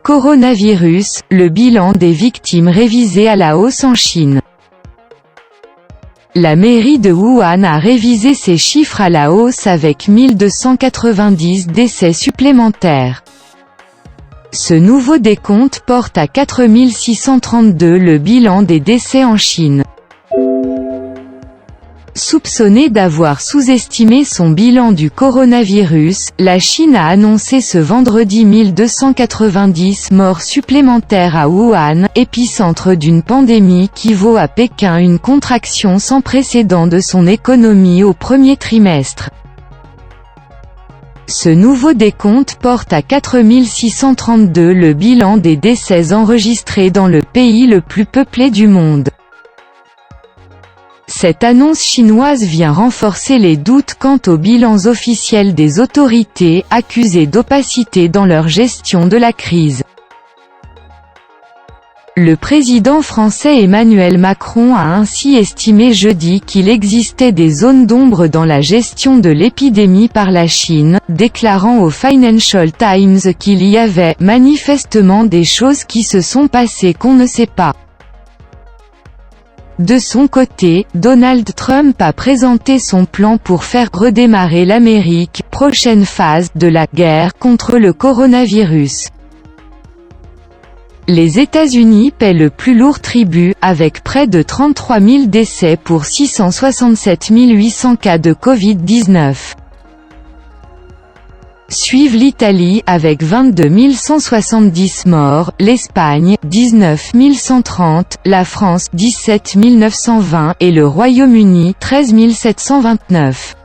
Coronavirus, le bilan des victimes révisé à la hausse en Chine. La mairie de Wuhan a révisé ses chiffres à la hausse avec 1290 décès supplémentaires. Ce nouveau décompte porte à 4632 le bilan des décès en Chine. Soupçonnée d'avoir sous-estimé son bilan du coronavirus, la Chine a annoncé ce vendredi 1290 morts supplémentaires à Wuhan, épicentre d'une pandémie qui vaut à Pékin une contraction sans précédent de son économie au premier trimestre. Ce nouveau décompte porte à 4632 le bilan des décès enregistrés dans le pays le plus peuplé du monde. Cette annonce chinoise vient renforcer les doutes quant aux bilans officiels des autorités, accusées d'opacité dans leur gestion de la crise. Le président français Emmanuel Macron a ainsi estimé jeudi qu'il existait des zones d'ombre dans la gestion de l'épidémie par la Chine, déclarant au Financial Times qu'il y avait « manifestement des choses qui se sont passées qu'on ne sait pas ». De son côté, Donald Trump a présenté son plan pour faire redémarrer l'Amérique, prochaine phase de la guerre contre le coronavirus. Les États-Unis paient le plus lourd tribut, avec près de 33 000 décès pour 667 800 cas de Covid-19. Suivent l'Italie, avec 22 170 morts, l'Espagne, 19 130, la France, 17 920, et le Royaume-Uni, 13 729.